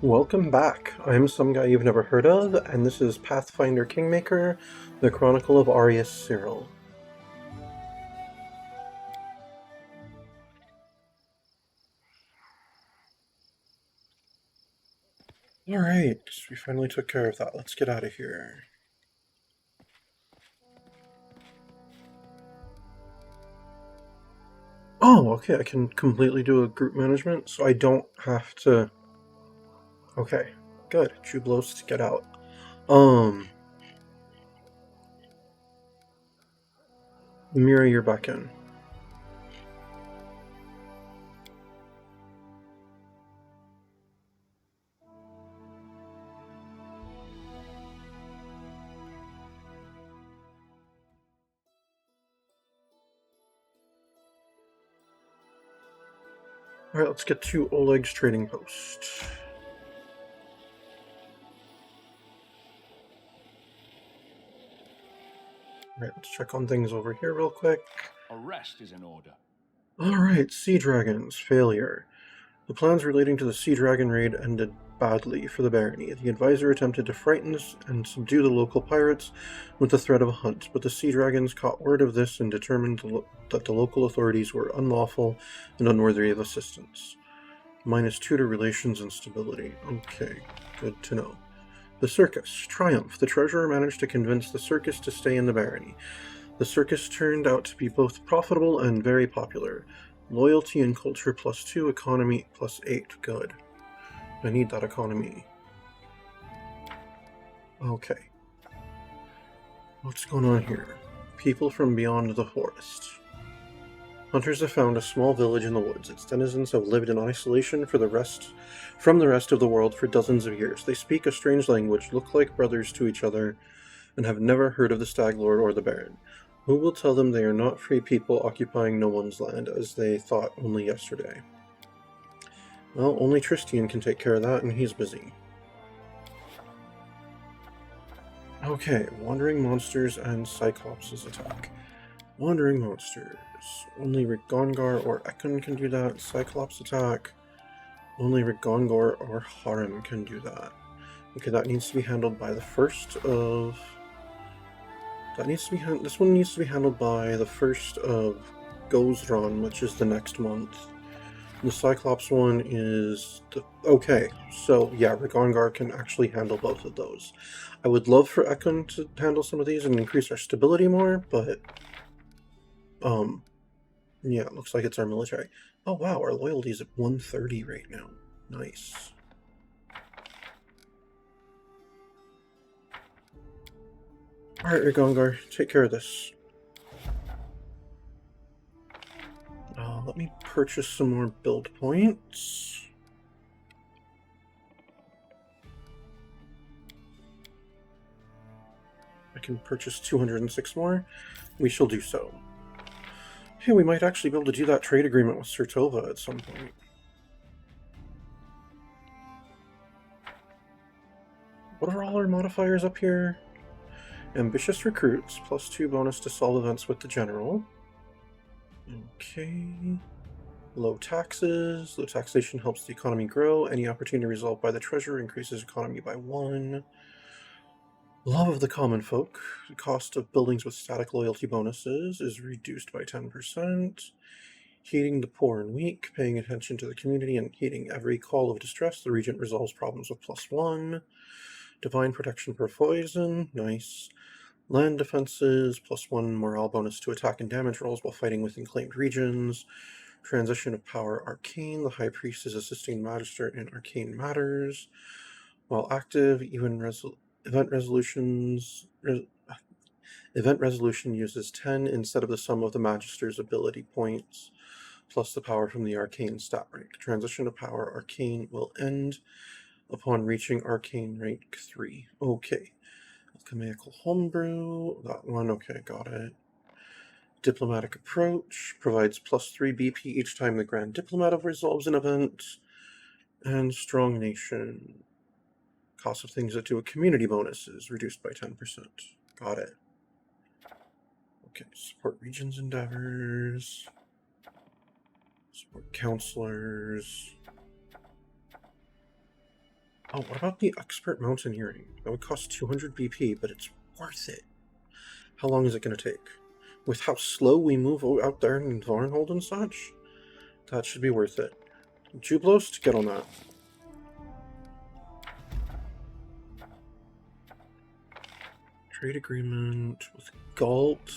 Welcome back. I'm some guy you've never heard of, and this is Pathfinder Kingmaker, the Chronicle of Arius Cyril. Alright, we finally took care of that. Let's get out of here. Oh, okay, I can completely do a group management, so I don't have to... Okay, good. Jublos, get out. Mira, you're back in. Alright, let's get to Oleg's trading post. Alright, let's check on things over here real quick. Arrest is in order. Alright, Sea Dragons, failure. The plans relating to the Sea Dragon raid ended badly for the barony. The advisor attempted to frighten and subdue the local pirates with the threat of a hunt, but the Sea Dragons caught word of this and determined that the local authorities were unlawful and unworthy of assistance. -2 to relations and stability. Okay, good to know. The circus. Triumph. The treasurer managed to convince the circus to stay in the barony. The circus turned out to be both profitable and very popular. Loyalty and culture +2, economy +8. Good. I need that economy. Okay. What's going on here? People from beyond the forest. Hunters have found a small village in the woods. Its denizens have lived in isolation from the rest of the world for dozens of years. They speak a strange language, look like brothers to each other, and have never heard of the Stag Lord or the Baron. Who will tell them they are not free people occupying no one's land, as they thought only yesterday? Well, only Tristian can take care of that, and he's busy. Okay, Wandering Monsters and Cyclops' attack. Wandering Monsters. Only Rigongar or Ekon can do that. Cyclops attack. Only Rigongor or Harem can do that. Okay, that needs to be handled by the first of... This one needs to be handled by the first of Gozran, which is the next month. The Cyclops one is... Okay, so yeah, Rigongar can actually handle both of those. I would love for Ekon to handle some of these and increase our stability more, but... yeah, it looks like it's our military. Oh wow, our loyalty is at 130 right now. Nice. Alright, Rigongar, take care of this. Let me purchase some more build points. I can purchase 206 more. We shall do so. Hey, we might actually be able to do that trade agreement with Sertova at some point. What are all our modifiers up here? Ambitious recruits, +2 bonus to solve events with the general. Okay. Low taxes. Low taxation helps the economy grow. Any opportunity resolved by the treasurer increases economy by 1. Love of the common folk. The cost of buildings with static loyalty bonuses is reduced by 10%. Heeding the poor and weak, paying attention to the community and heeding every call of distress, the regent resolves problems with +1. Divine protection per poison, nice. Land defenses, +1 morale bonus to attack and damage rolls while fighting within claimed regions. Transition of power arcane, the high priest is assisting the magister in arcane matters. While active, event resolution uses 10 instead of the sum of the magister's ability points, plus the power from the arcane stat rank. Transition of power arcane will end upon reaching arcane rank 3. Okay. Alchemical homebrew, that one, okay, got it. Diplomatic approach provides +3 BP each time the Grand Diplomat resolves an event. And strong nation. Cost of things that do a community bonus is reduced by 10%. Got it. Okay, support regions endeavors. Support counselors. Oh, what about the expert mountaineering? That would cost 200 BP, but it's worth it. How long is it going to take? With how slow we move out there in Varnhold and such? That should be worth it. Jublos, get on that. Trade agreement with Galt.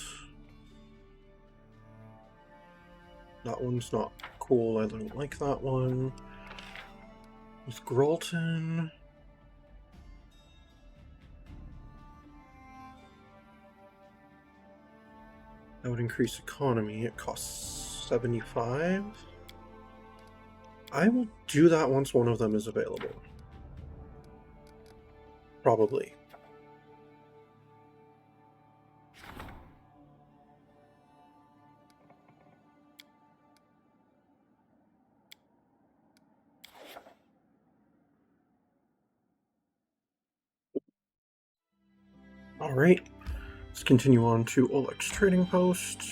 That one's not cool. I don't like that one. With Gralton. That would increase economy. It costs 75. I will do that once one of them is available. Probably. Alright. Let's continue on to Oleg's trading post.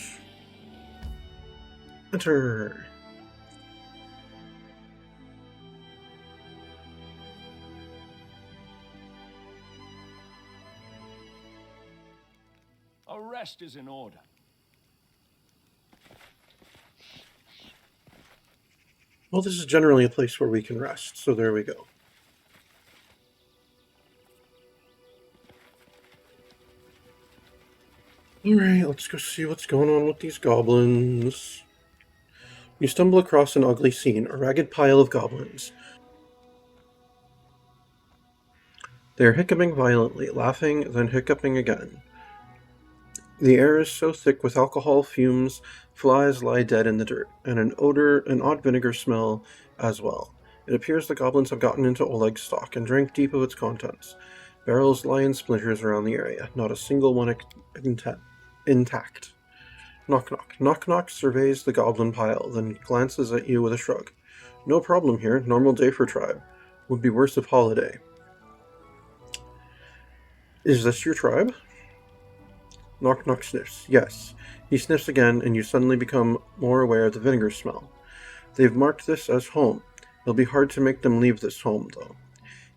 Enter. A rest is in order. Well, this is generally a place where we can rest, so there we go. Alright, let's go see what's going on with these goblins. You stumble across an ugly scene, a ragged pile of goblins. They are hiccuping violently, laughing, then hiccuping again. The air is so thick with alcohol fumes, flies lie dead in the dirt, and an odd vinegar smell as well. It appears the goblins have gotten into Oleg's stock and drank deep of its contents. Barrels lie in splinters around the area, not a single one intact. Knock knock. Knock knock surveys the goblin pile, then glances at you with a shrug. No problem here, normal day for tribe. Would be worse if holiday. Is this your tribe? Knock knock sniffs. Yes. He sniffs again, and you suddenly become more aware of the vinegar smell. They've marked this as home. It'll be hard to make them leave this home, though.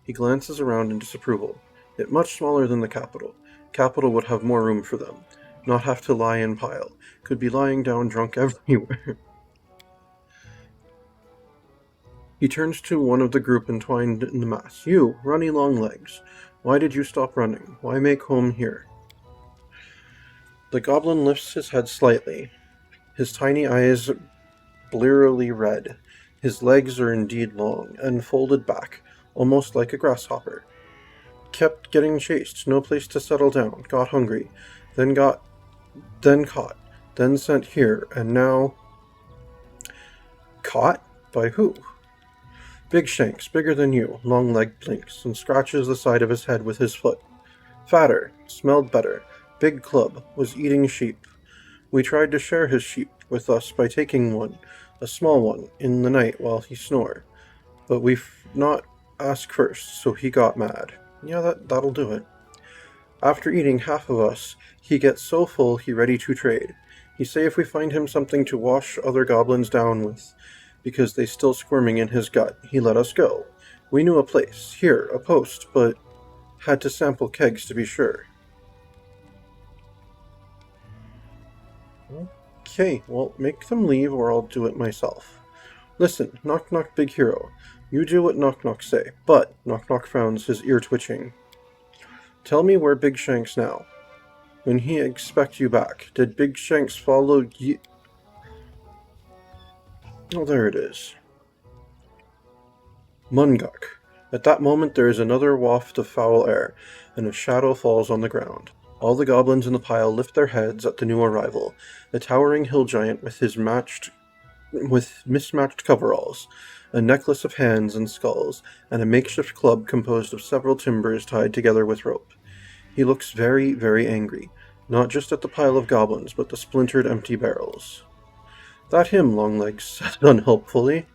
He glances around in disapproval. It's much smaller than the capital. Capital would have more room for them. Not have to lie in pile. Could be lying down drunk everywhere. He turns to one of the group entwined in the mass. You, runny long legs. Why did you stop running? Why make home here? The goblin lifts his head slightly, his tiny eyes blearily red. His legs are indeed long, and folded back, almost like a grasshopper. Kept getting chased, no place to settle down, got hungry, then caught, then sent here, and now... Caught? By who? Big Shanks, bigger than you. Long leg blinks, and scratches the side of his head with his foot. Fatter, smelled better. Big club, was eating sheep. We tried to share his sheep with us by taking one, a small one, in the night while he snore. But we've not asked first, so he got mad. Yeah, that'll do it. After eating half of us, he gets so full he ready to trade. He say if we find him something to wash other goblins down with, because they still squirming in his gut, he let us go. We knew a place, here, a post, but had to sample kegs to be sure. Okay, well, make them leave or I'll do it myself. Listen, Knock Knock Big Hero, you do what Knock Knock say, but Knock Knock frowns, his ear twitching. Tell me where Big Shanks now. When he expect you back, did Big Shanks follow you? Oh, there it is. Munguk. At that moment there is another waft of foul air, and a shadow falls on the ground. All the goblins in the pile lift their heads at the new arrival, the towering hill giant with mismatched coveralls, a necklace of hands and skulls, and a makeshift club composed of several timbers tied together with rope. He looks very, very angry, not just at the pile of goblins, but the splintered empty barrels. That him, Longlegs said unhelpfully.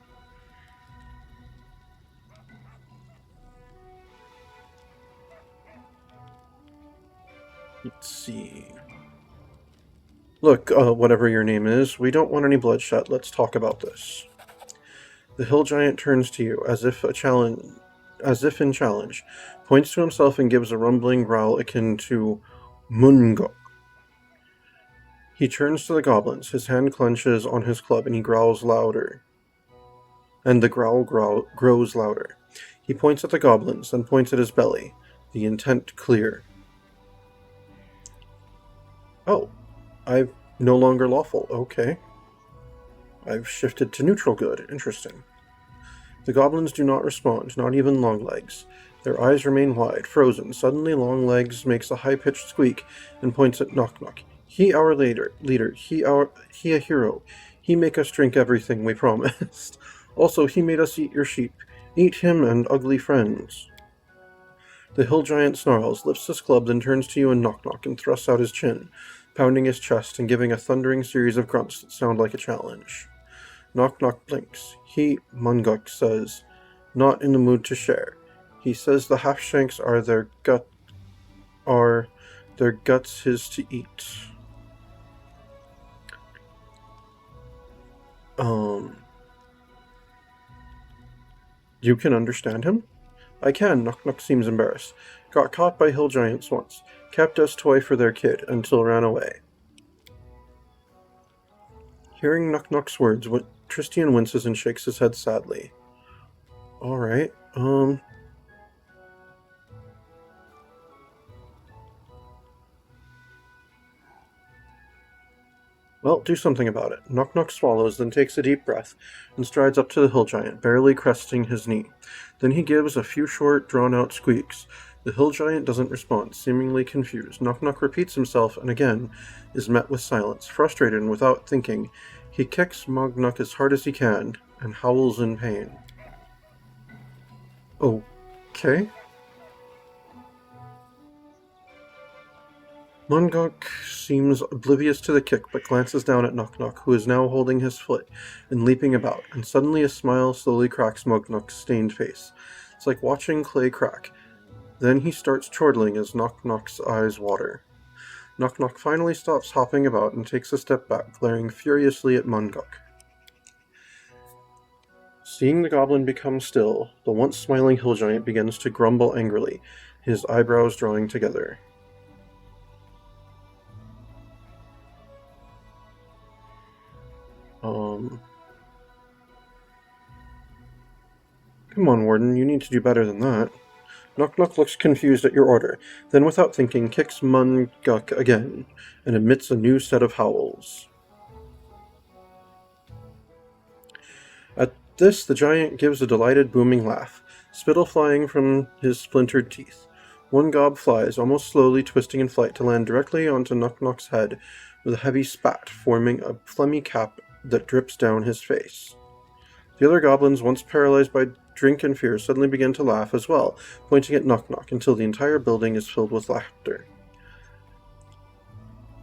Let's see. Look, whatever your name is, we don't want any bloodshed. Let's talk about this. The hill giant turns to you, as if a challenge as if in challenge, points to himself and gives a rumbling growl akin to Mungok. He turns to the goblins, his hand clenches on his club, and he growls louder. And the growl grows louder. He points at the goblins, then points at his belly, the intent clear. Oh, I'm no longer lawful. Okay. I've shifted to neutral good. Interesting. The goblins do not respond, not even Longlegs. Their eyes remain wide, frozen. Suddenly Longlegs makes a high-pitched squeak and points at Knock Knock. He our leader, he a hero. He make us drink everything we promised. Also, he made us eat your sheep. Eat him and ugly friends. The hill giant snarls, lifts his club, then turns to you and Knock Knock and thrusts out his chin, pounding his chest and giving a thundering series of grunts that sound like a challenge. Knock Knock blinks. He, Mungok, says, not in the mood to share. He says the half-shanks are their guts his to eat. You can understand him? I can. Knock Knock seems embarrassed. Got caught by hill giants once. Kept us toy for their kid until ran away. Hearing Knock Knock's words, Tristian winces and shakes his head sadly. Alright, Well, do something about it. Knock Knock swallows, then takes a deep breath, and strides up to the hill giant, barely cresting his knee. Then he gives a few short, drawn-out squeaks. The hill giant doesn't respond, seemingly confused. Knock Knock repeats himself, and again is met with silence. Frustrated and without thinking, he kicks Mungok as hard as he can, and howls in pain. Okay. Mungok seems oblivious to the kick, but glances down at Knock Knock, who is now holding his foot and leaping about, and suddenly a smile slowly cracks Mungok's stained face. It's like watching clay crack. Then he starts chortling as Knock Knock's eyes water. Knock Knock finally stops hopping about and takes a step back, glaring furiously at Mungok. Seeing the goblin become still, the once smiling hill giant begins to grumble angrily, his eyebrows drawing together. Come on, Warden, you need to do better than that. Knock Knock looks confused at your order, then without thinking kicks Mungok again, and emits a new set of howls. At this, the giant gives a delighted booming laugh, spittle flying from his splintered teeth. One gob flies, almost slowly twisting in flight to land directly onto Knock Knock's head, with a heavy spat forming a phlegmy cap that drips down his face. The other goblins, once paralyzed by drink and fear, suddenly begin to laugh as well, pointing at Knock Knock until the entire building is filled with laughter.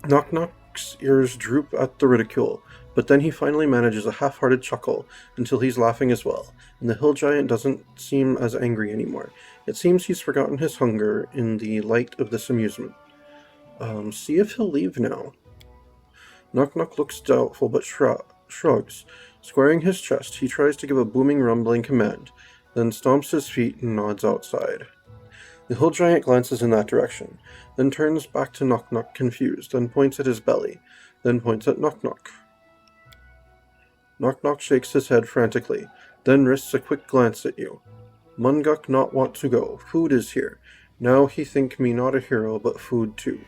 Knock Knock's ears droop at the ridicule, but then he finally manages a half-hearted chuckle until he's laughing as well, and the hill giant doesn't seem as angry anymore. It seems he's forgotten his hunger in the light of this amusement. See if he'll leave now. Knock Knock looks doubtful but shrugs. Squaring his chest, he tries to give a booming, rumbling command, then stomps his feet and nods outside. The hill giant glances in that direction, then turns back to Knock Knock confused, then points at his belly, then points at Knock Knock. Knock Knock shakes his head frantically, then risks a quick glance at you. Mungok not want to go. Food is here. Now he think me not a hero, but food too.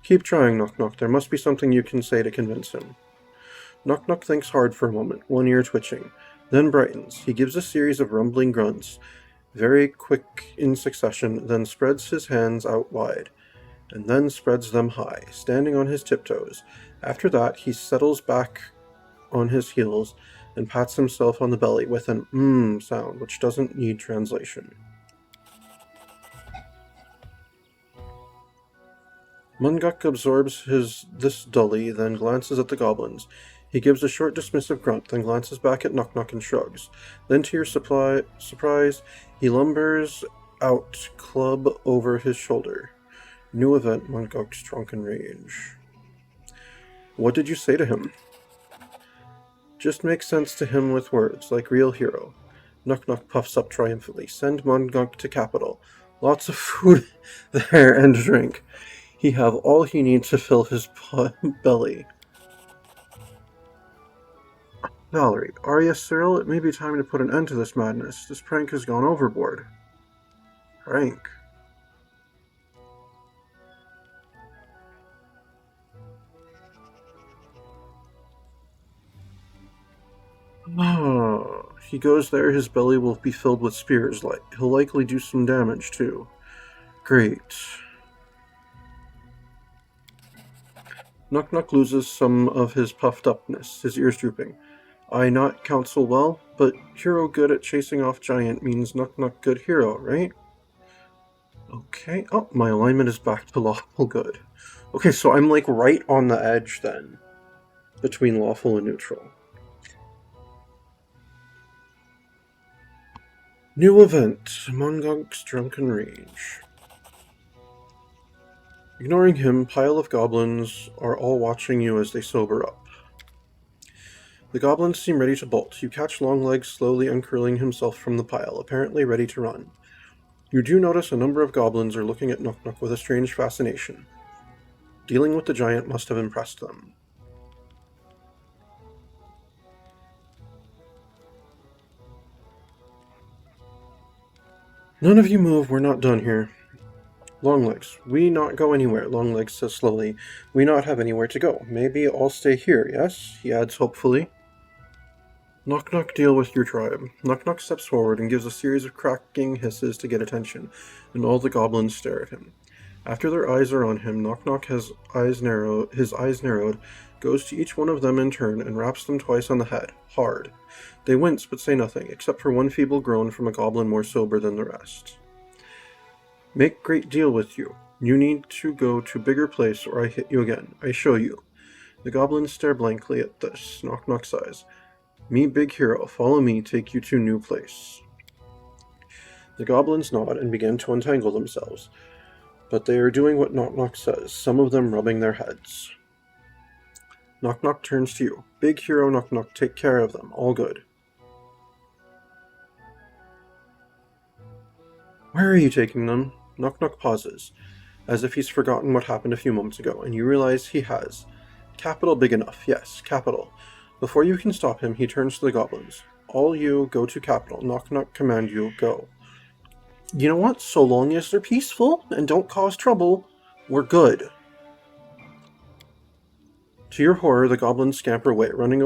Keep trying, Knock Knock. There must be something you can say to convince him. Knock Knock thinks hard for a moment, one ear twitching, then brightens. He gives a series of rumbling grunts, very quick in succession, then spreads his hands out wide, and then spreads them high, standing on his tiptoes. After that, he settles back on his heels and pats himself on the belly with an sound, which doesn't need translation. Mungok absorbs this dully, then glances at the goblins. He gives a short dismissive grunt, then glances back at Knock Knock and shrugs. Then to your surprise, he lumbers out, club over his shoulder. New event, Mungok's drunken rage. What did you say to him? Just make sense to him with words, like real hero. Knock Knock puffs up triumphantly. Send Mongok to capital. Lots of food there and drink. He have all he needs to fill his belly. Valerie, Arya, Cyril, it may be time to put an end to this madness. This prank has gone overboard. Prank? Oh, he goes there, his belly will be filled with spears. He'll likely do some damage, too. Great. Knock Knock loses some of his puffed upness, his ears drooping. I not counsel well, but hero good at chasing off giant means Knock Knock good hero, right? Okay. Oh, my alignment is back to lawful good. Okay, so I'm like right on the edge then, between lawful and neutral. New event, Mongok's Drunken Rage. Ignoring him, pile of goblins are all watching you as they sober up. The goblins seem ready to bolt. You catch Longlegs slowly uncurling himself from the pile, apparently ready to run. You do notice a number of goblins are looking at Knock Knock with a strange fascination. Dealing with the giant must have impressed them. None of you move, we're not done here. Longlegs, we not go anywhere, Longlegs says slowly. We not have anywhere to go. Maybe I'll stay here, yes? He adds hopefully. Knock Knock deal with your tribe. Knock Knock steps forward and gives a series of cracking hisses to get attention, and all the goblins stare at him. After their eyes are on him, Knock Knock his eyes narrowed, goes to each one of them in turn and raps them twice on the head, hard. They wince but say nothing, except for one feeble groan from a goblin more sober than the rest. Make great deal with you. You need to go to bigger place or I hit you again. I show you. The goblins stare blankly at this. Knock Knock sighs. Me big hero, follow me, take you to new place. The goblins nod and begin to untangle themselves, but they are doing what Knock Knock says, some of them rubbing their heads. Knock Knock turns to you. Big hero Knock Knock, take care of them, all good. Where are you taking them? Knock Knock pauses, as if he's forgotten what happened a few moments ago, and you realize he has. Capital big enough, yes, capital. Before you can stop him, he turns to the goblins. All you go to capital. Knock Knock command you, go. You know what? So long as they're peaceful and don't cause trouble, we're good. To your horror, the goblins scamper away, running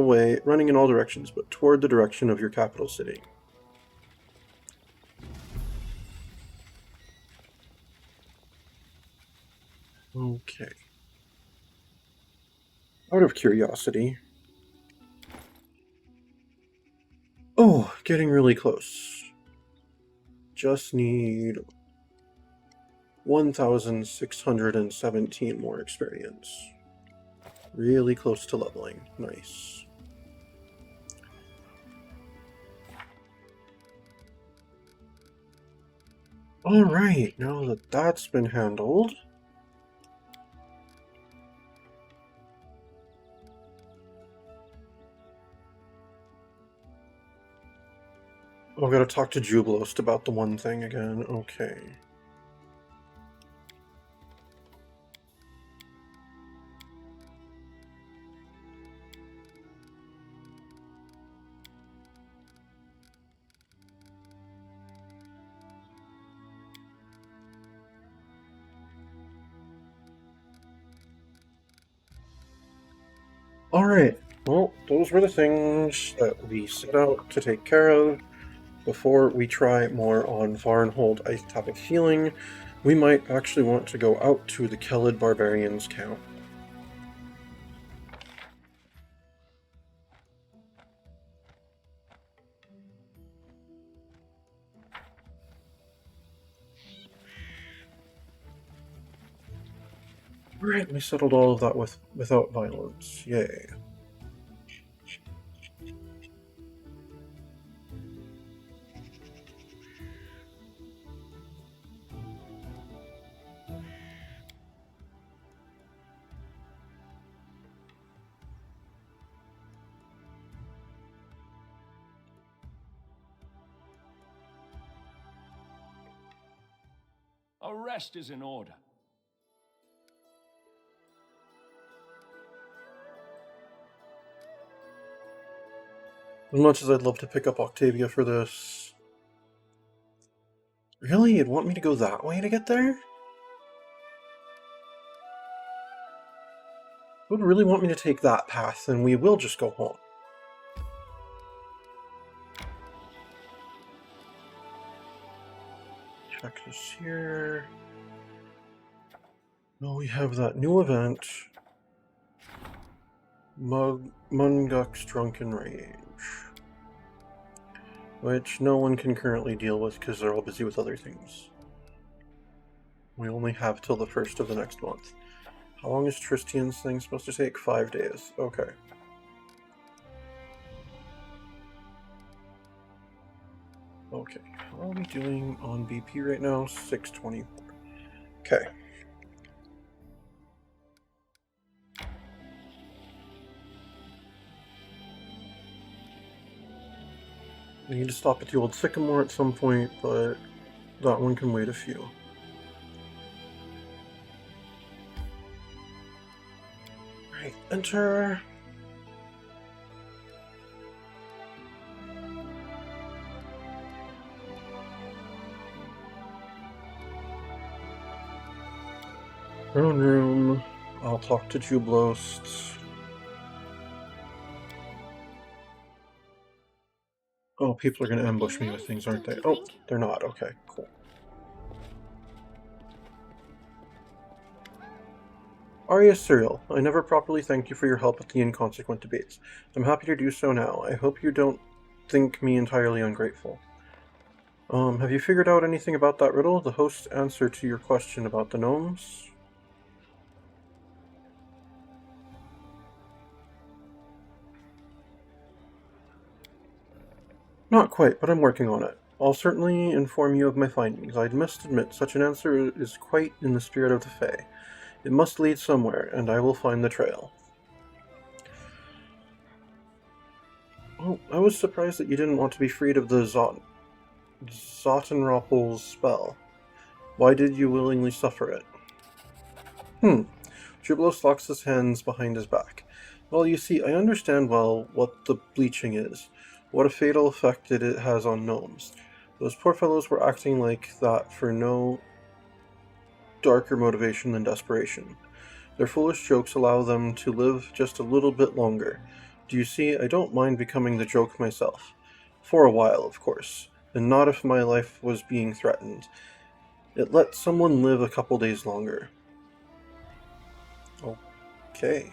in all directions, but toward the direction of your capital city. Okay. Out of curiosity. Oh, getting really close. Just need 1,617 more experience. Really close to leveling. Nice. Alright, now that that's been handled... Oh, I gotta talk to Jubilost about the one thing again. Okay. Alright, well, those were the things that we set out to take care of before we try more on Varnhold. I have a feeling we might actually want to go out to the Kelid Barbarians camp. Alright, we settled all of that without violence. Yay. Arrest is in order. As much as I'd love to pick up Octavia for this... Really? You'd want me to go that way to get there? Would really want me to take that path, then we will just go home. Check this here. No, we have that new event. Munguk's Drunken Rage. Which no one can currently deal with because they're all busy with other things. We only have till the 1st of the next month. How long is Tristian's thing supposed to take? 5 days. Okay. Okay, how are we doing on BP right now? 624. Okay. We need to stop at the old Sycamore at some point, but that one can wait a few. Right, enter. Throne room. I'll talk to Jublost. Oh, people are going to ambush me with things, aren't they? Oh, they're not. Okay, cool. Arya Cyril, I never properly thanked you for your help at the inconsequent debates. I'm happy to do so now. I hope you don't think me entirely ungrateful. Have you figured out anything about that riddle? The host's answer to your question about the gnomes? Not quite, but I'm working on it. I'll certainly inform you of my findings. I must admit, such an answer is quite in the spirit of the Fae. It must lead somewhere, and I will find the trail. Oh, I was surprised that you didn't want to be freed of the Zottenroppel's spell. Why did you willingly suffer it? Jublos locks his hands behind his back. Well, you see, I understand well what the bleaching is, what a fatal effect it has on gnomes. Those poor fellows were acting like that for no darker motivation than desperation. Their foolish jokes allow them to live just a little bit longer. Do you see, I don't mind becoming the joke myself. For a while, of course, and not if my life was being threatened. It lets someone live a couple days longer. Okay.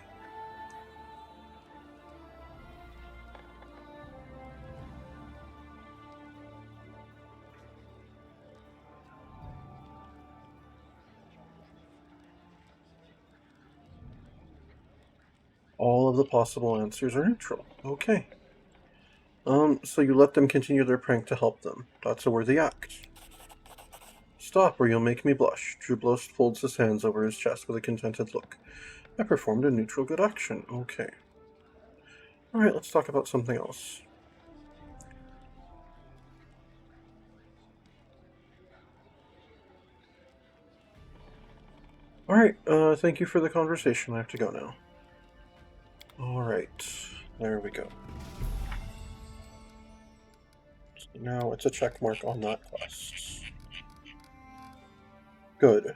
All of the possible answers are neutral. Okay. So you let them continue their prank to help them. That's a worthy act. Stop, or you'll make me blush. Jublos folds his hands over his chest with a contented look. I performed a neutral good action. Okay. Alright, let's talk about something else. Alright, thank you for the conversation. I have to go now. Alright, there we go. So now it's a check mark on that quest. Good.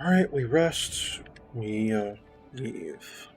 Alright, we rest. We, leave.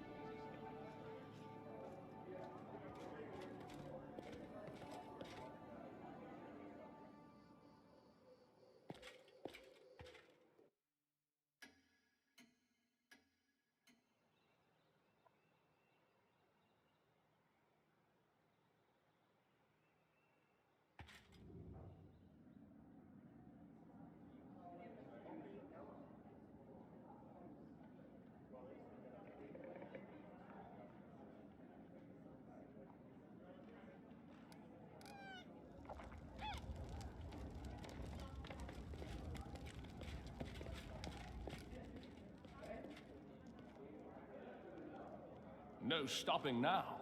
No stopping now.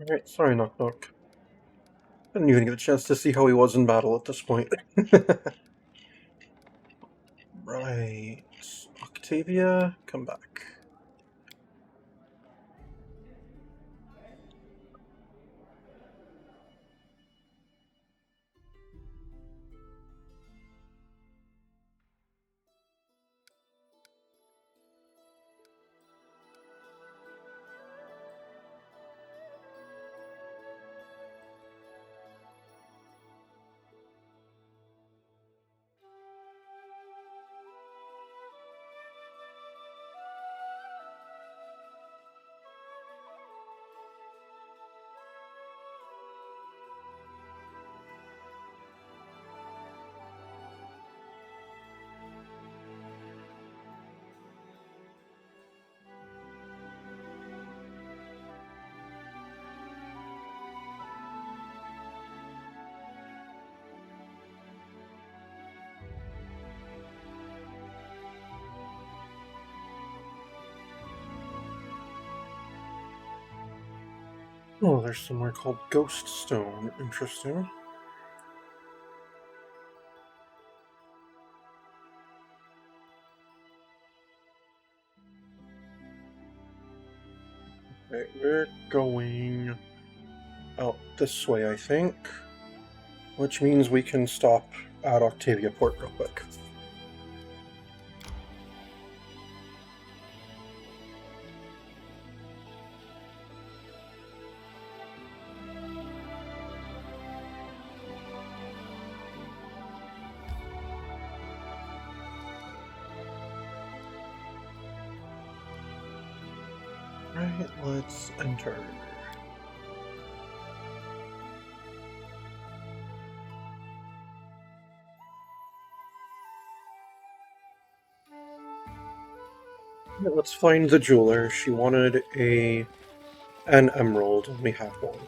Alright, sorry, Knock Knock. I didn't even get a chance to see how he was in battle at this point. Right. Octavia, come back. Oh, there's somewhere called Ghost Stone. Interesting. Right, we're going out this way, I think. Which means we can stop at Octavia Port real quick. Right, let's enter. Right, let's find the jeweler. She wanted an emerald, and we have one.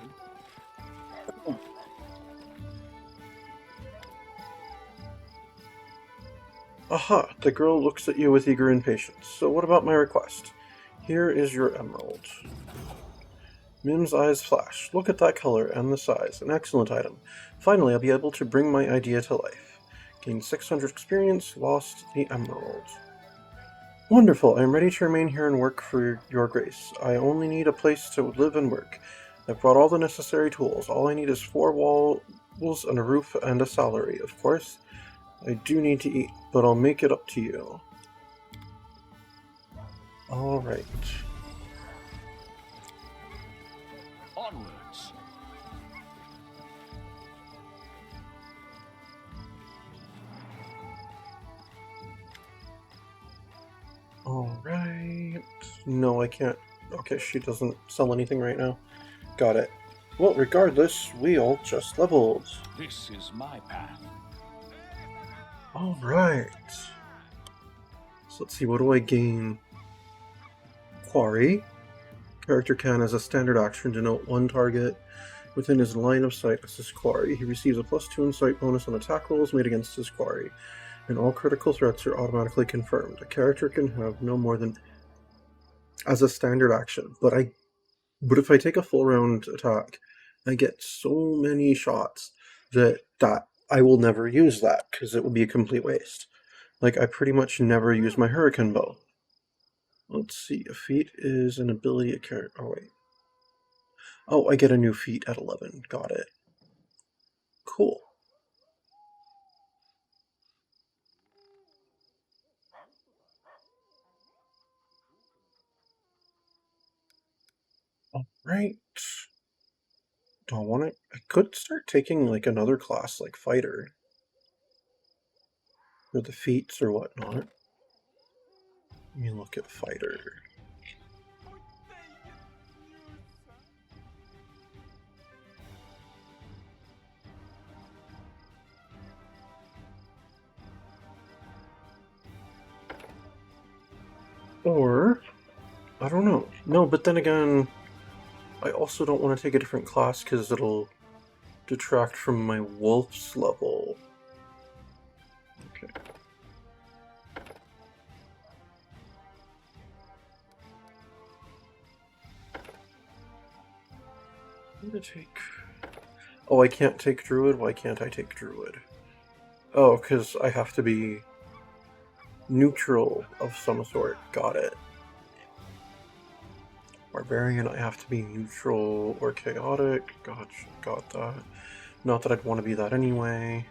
Aha! The girl looks at you with eager impatience. So what about my request? Here is your emerald. Mim's eyes flash. Look at that color and the size. An excellent item. Finally, I'll be able to bring my idea to life. Gain 600 experience, lost the emerald. Wonderful, I am ready to remain here and work for your grace. I only need a place to live and work. I've brought all the necessary tools. All I need is 4 walls and a roof and a salary, of course. I do need to eat, but I'll make it up to you. Alright. Onwards. Alright. No, I can't. Okay, she doesn't sell anything right now. Got it. Well, regardless, we all just leveled. This is my path. Alright. So let's see, what do I gain? Quarry. Character can, as a standard action, denote one target within his line of sight as his quarry. He receives a +2 insight bonus on attack rolls made against his quarry, and all critical threats are automatically confirmed. A character can have no more than as a standard action, but if I take a full round attack, I get so many shots that I will never use that because it will be a complete waste. Like, I pretty much never use my Hurricane Bow. Let's see, a feat is an ability a character. Oh, wait. Oh, I get a new feat at 11. Got it. Cool. Alright. Do I want it? I could start taking, like, another class, like Fighter. Or the feats or whatnot. Let me look at Fighter. Or, I don't know. No, but then again, I also don't want to take a different class because it'll detract from my wolf's level. Okay. I'm gonna take... Oh, I can't take Druid? Why can't I take Druid? Oh, because I have to be neutral of some sort. Got it. Barbarian, I have to be neutral or chaotic. Gotcha, got that. Not that I'd want to be that anyway.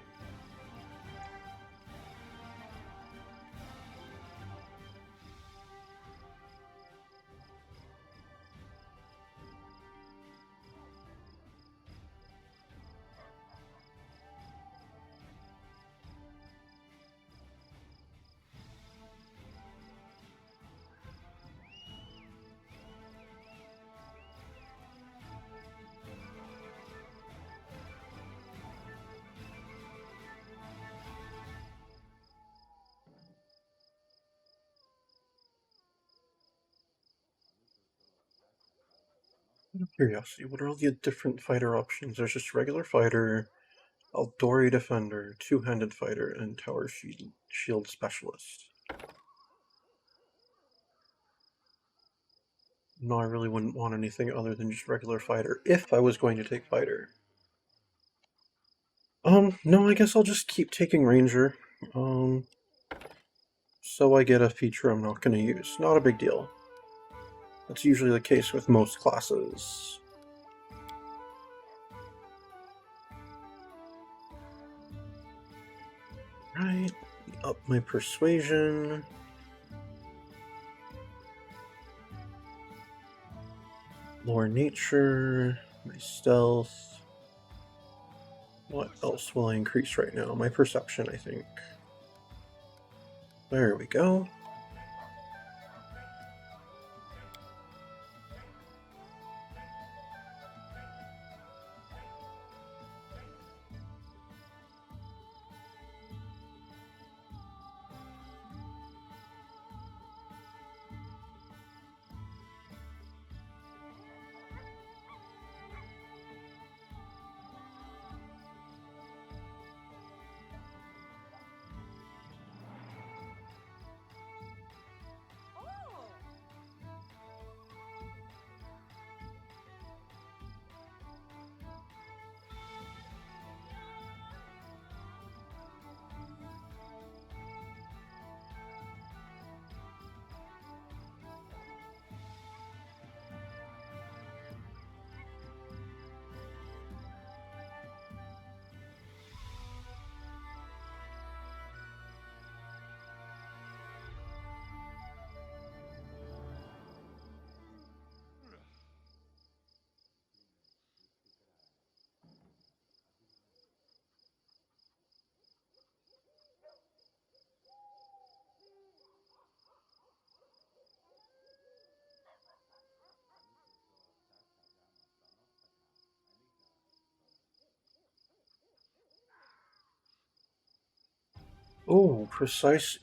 Out of curiosity, what are all the different fighter options? There's just regular fighter, Eldori defender, two-handed fighter, and tower shield specialist. No, I really wouldn't want anything other than just regular fighter if I was going to take fighter. No, I guess I'll just keep taking ranger. So I get a feature I'm not going to use. Not a big deal. That's usually the case with most classes. Right, up my persuasion. Lower nature, my stealth. What else will I increase right now? My perception, I think. There we go. Oh,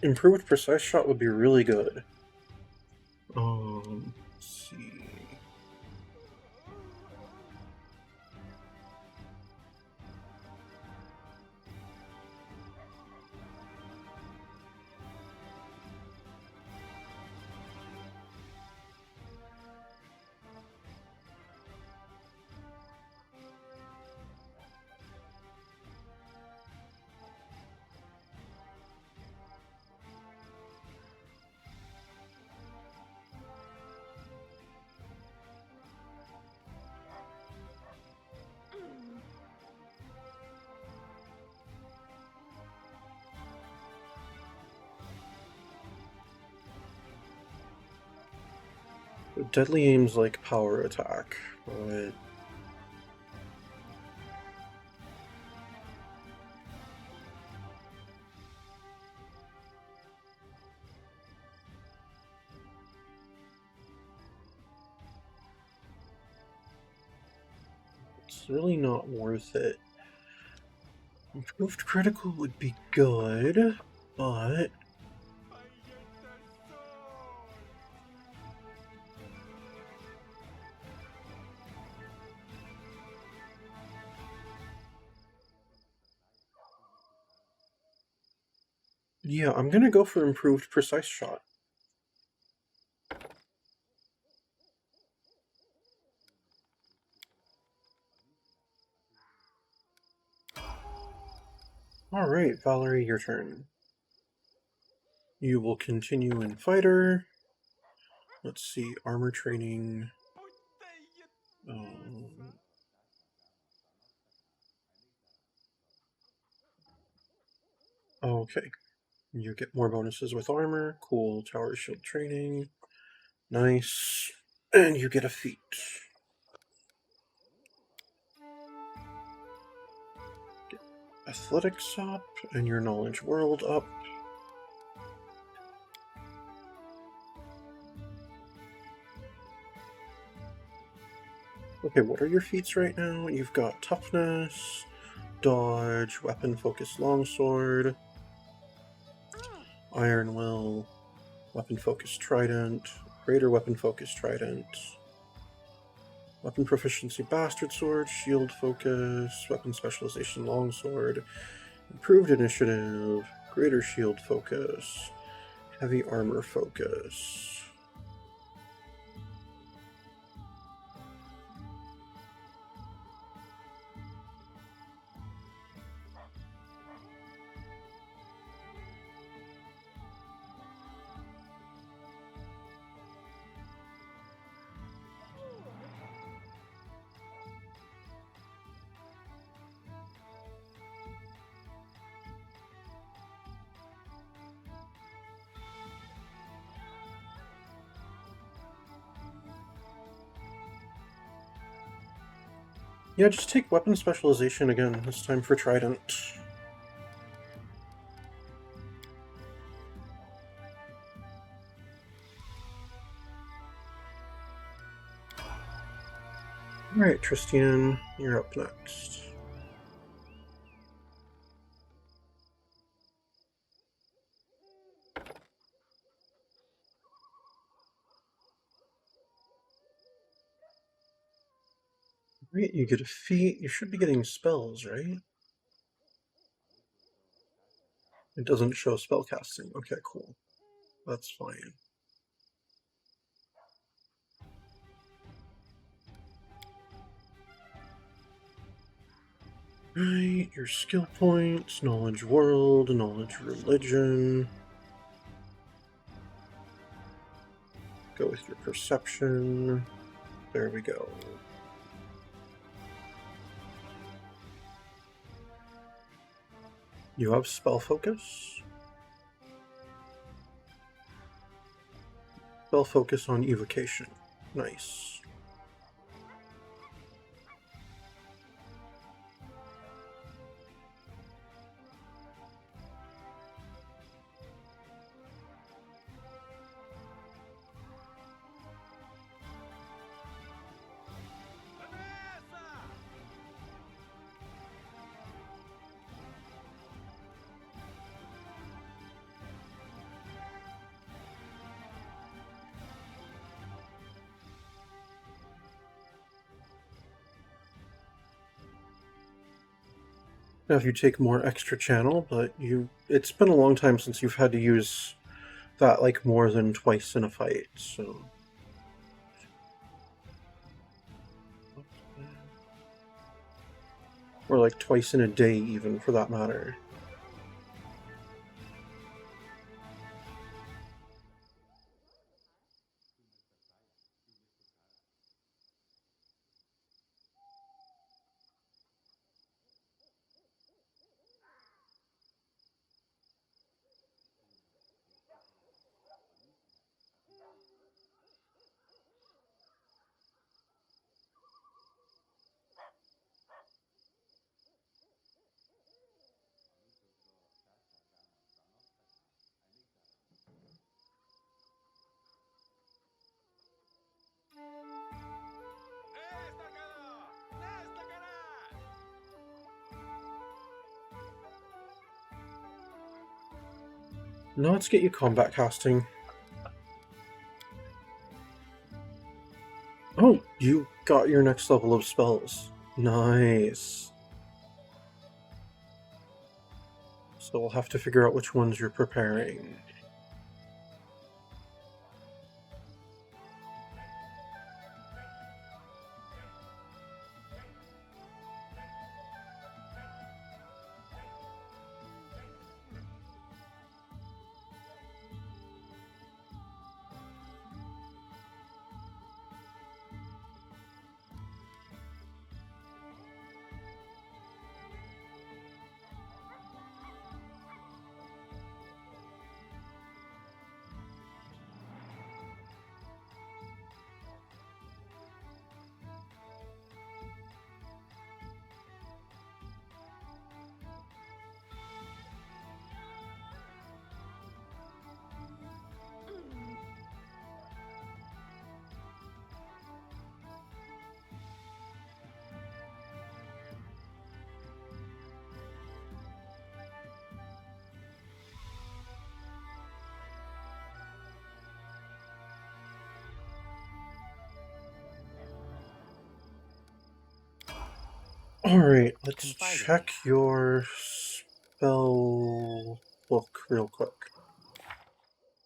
improved precise shot would be really good. Let's see. Deadly aim's like power attack, but it's really not worth it. Improved critical would be good, but yeah, I'm gonna go for improved precise shot. Alright, Valerie, your turn. You will continue in fighter. Let's see, armor training. Okay. You get more bonuses with armor. Cool. Tower shield training. Nice. And you get a feat. Get athletics up and your knowledge world up. Okay, what are your feats right now? You've got toughness, dodge, weapon focus longsword, iron will, weapon focus trident, greater weapon focus trident, weapon proficiency bastard sword, shield focus, weapon specialization longsword, improved initiative, greater shield focus, heavy armor focus. Yeah, just take weapon specialization again, this time for trident. Alright, Tristian, you're up next. Right, you get a feat. You should be getting spells, right? It doesn't show spellcasting. Okay, cool. That's fine. Right, your skill points, knowledge world, knowledge religion. Go with your perception. There we go. You have spell focus. Spell focus on evocation. Nice. Now, if you take more extra channel, but it's been a long time since you've had to use that like more than twice in a fight, so. Or like twice in a day, even, for that matter. Now let's get you combat casting. Oh, you got your next level of spells. Nice. So we'll have to figure out which ones you're preparing. Alright, let's Confide in check me. your spell book real quick.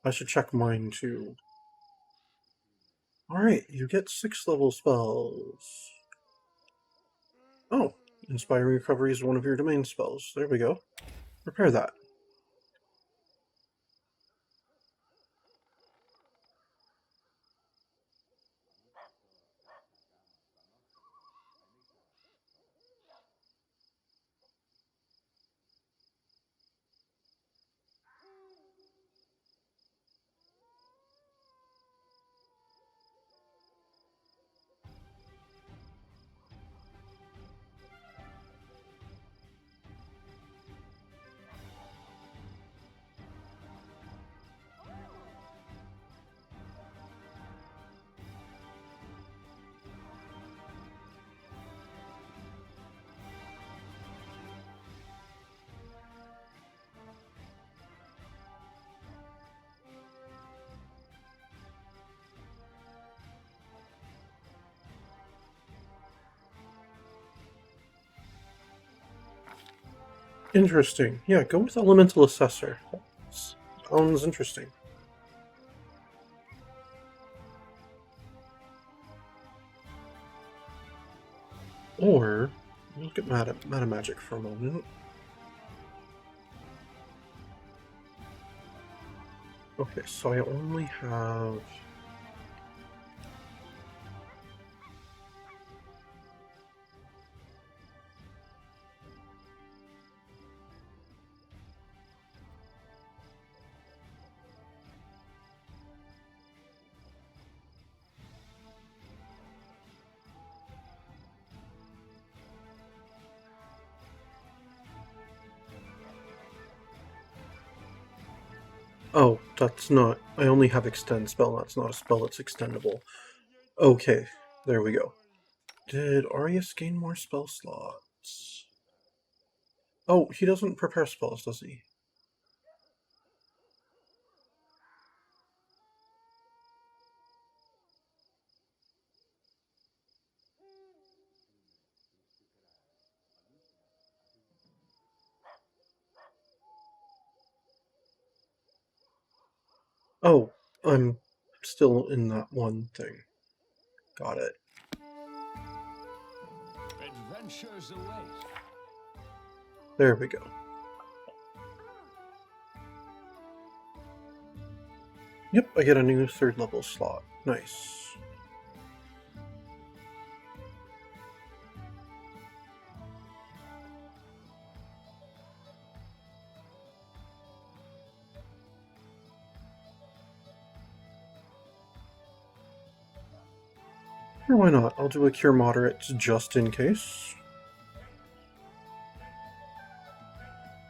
I should check mine too. Alright, you get 6th-level spells. Oh, Inspiring Recovery is one of your domain spells. There we go. Prepare that. Interesting. Yeah, go with Elemental Assessor. Sounds interesting. Or, look at Meta Magic for a moment. Okay, so I only have... Oh, that's not... I only have Extend spell, that's not a spell that's extendable. Okay, there we go. Did Arius gain more spell slots? Oh, he doesn't prepare spells, does he? Oh, I'm still in that one thing. Got it. Adventures await. There we go. Yep, I get a new 3rd level slot. Nice. Or why not? I'll do a Cure Moderate just in case.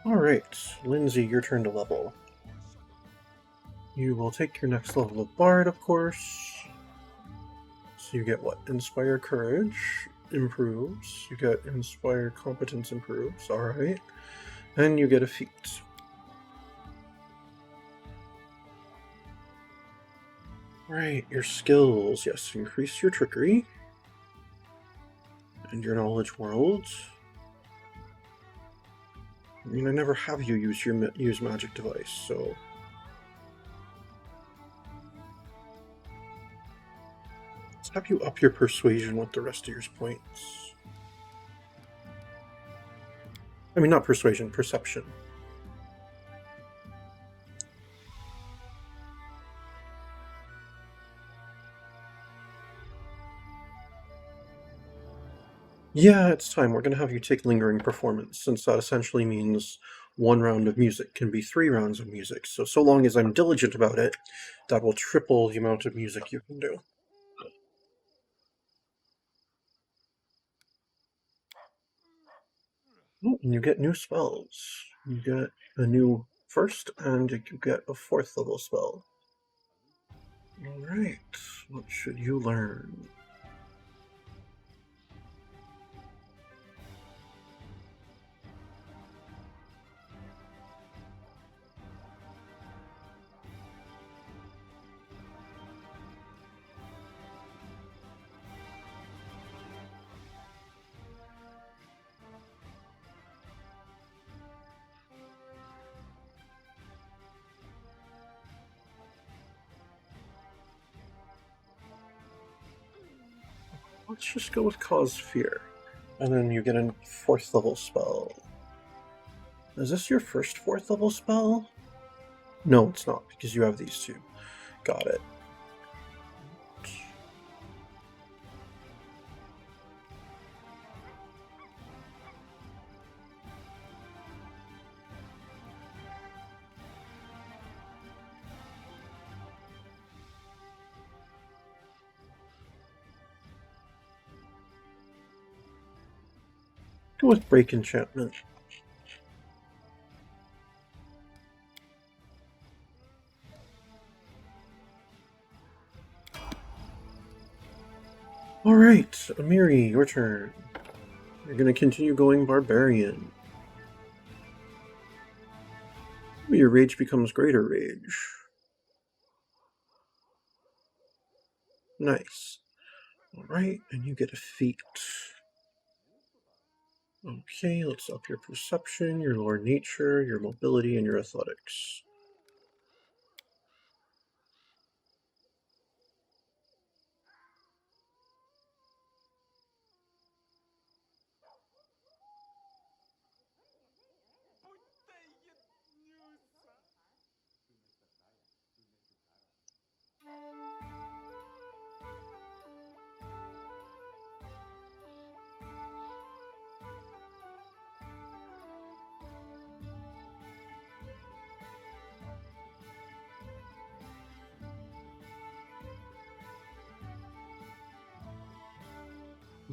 Alright, Lindsay, your turn to level. You will take your next level of Bard, of course. So you get what? Inspire Courage improves. You get Inspire Competence improves. Alright. And you get a feat. Right, your skills. Yes, increase your Trickery. And your Knowledge World. I mean, I never have you use Magic Device, so... Let's have you up your Persuasion with the rest of your points. I mean, not Persuasion, Perception. Yeah, it's time. We're going to have you take Lingering Performance, since that essentially means 1 round of music can be 3 rounds of music. So long as I'm diligent about it, that will triple the amount of music you can do. Oh, and you get new spells. You get a new 1st, and you get a 4th level spell. Alright, what should you learn? Let's just go with Cause Fear. And then you get a 4th level spell. Is this your first 4th level spell? No, it's not, because you have these two. Got it. Go with Break Enchantment. Alright, Amiri, your turn. You're gonna continue going Barbarian. Your rage becomes Greater Rage. Nice. Alright, and you get a feat. Okay, let's up your Perception, your Lore Nature, your Mobility, and your Athletics.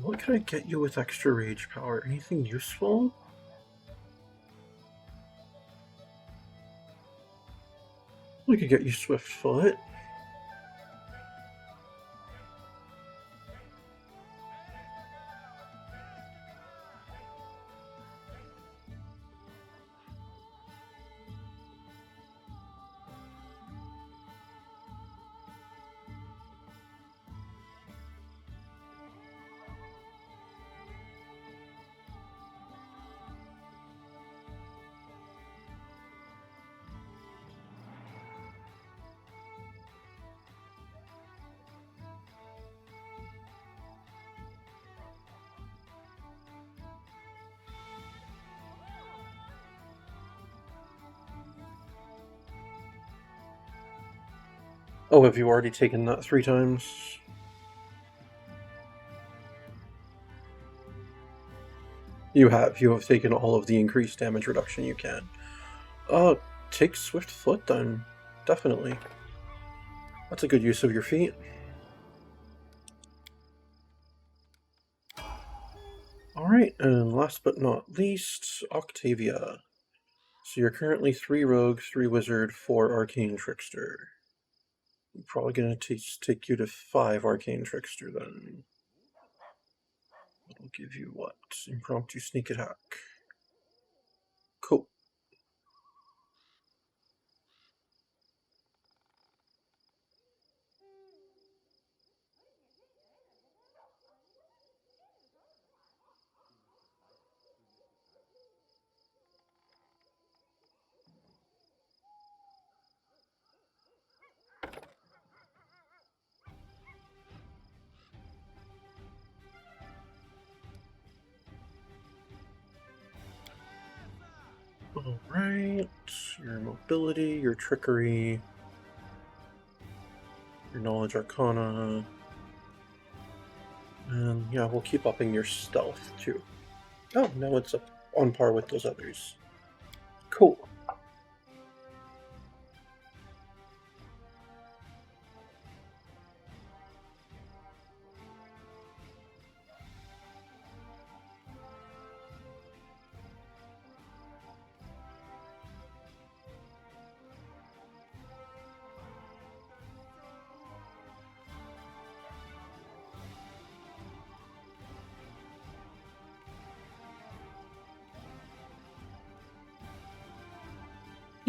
What can I get you with extra rage power? Anything useful? We could get you Swift Foot. Oh, have you already taken that 3 times? You have. You have taken all of the increased damage reduction you can. Take Swift Foot then. Definitely. That's a good use of your feet. Alright, and last but not least, Octavia. So you're currently 3 Rogue, 3 Wizard, 4 Arcane Trickster. I'm probably going to take you to 5 Arcane Trickster then. That'll give you what? Impromptu Sneak Attack. Cool. Alright, your mobility, your trickery, your knowledge arcana, and yeah, we'll keep upping your stealth too. Oh, now it's up on par with those others. Cool.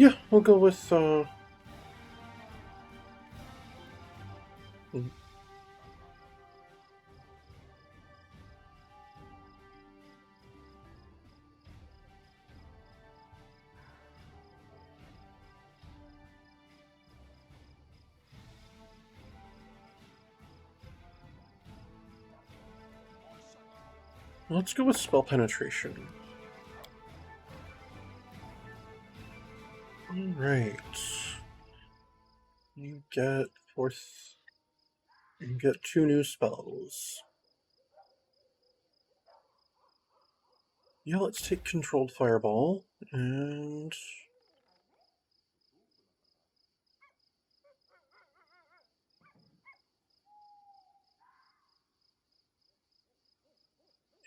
Yeah, we'll go with, Let's go with spell penetration. Alright. You get You get 2 new spells. Yeah, let's take Controlled Fireball, and...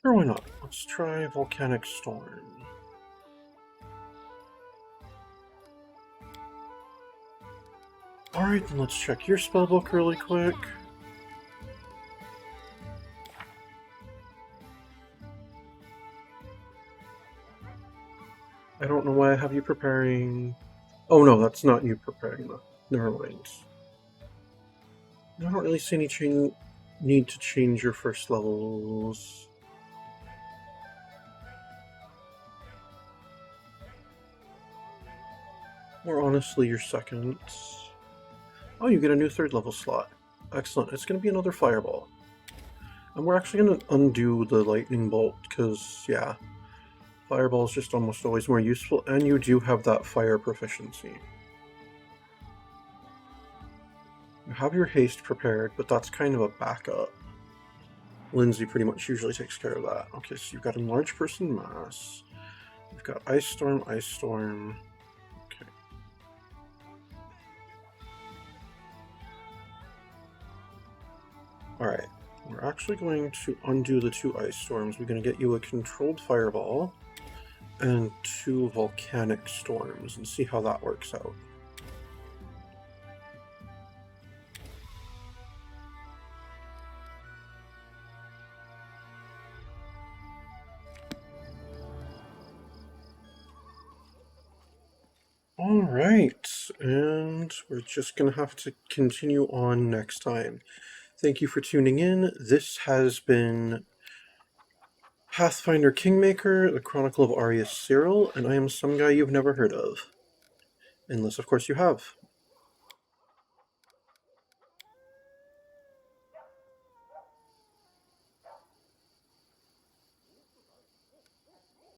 Sure, why not? Let's try Volcanic Storm. Alright, then let's check your spellbook really quick. I don't know why I have you preparing... Oh no, that's not you preparing though. Never mind. I don't really see any need to change your first levels. Or honestly, your second. Oh, you get a new 3rd level slot. Excellent. It's going to be another Fireball. And we're actually going to undo the Lightning Bolt, because, yeah, Fireball is just almost always more useful, and you do have that fire proficiency. You have your haste prepared, but that's kind of a backup. Lindsay pretty much usually takes care of that. Okay, so you've got Enlarge Person Mass. You've got Ice Storm, Ice Storm. Okay. Alright, we're actually going to undo the 2 Ice Storms. We're going to get you a Controlled Fireball and 2 Volcanic Storms and see how that works out. Alright, and we're just going to have to continue on next time. Thank you for tuning in. This has been Pathfinder Kingmaker, the Chronicle of Arius Cyril, and I am some guy you've never heard of. Unless, of course, you have.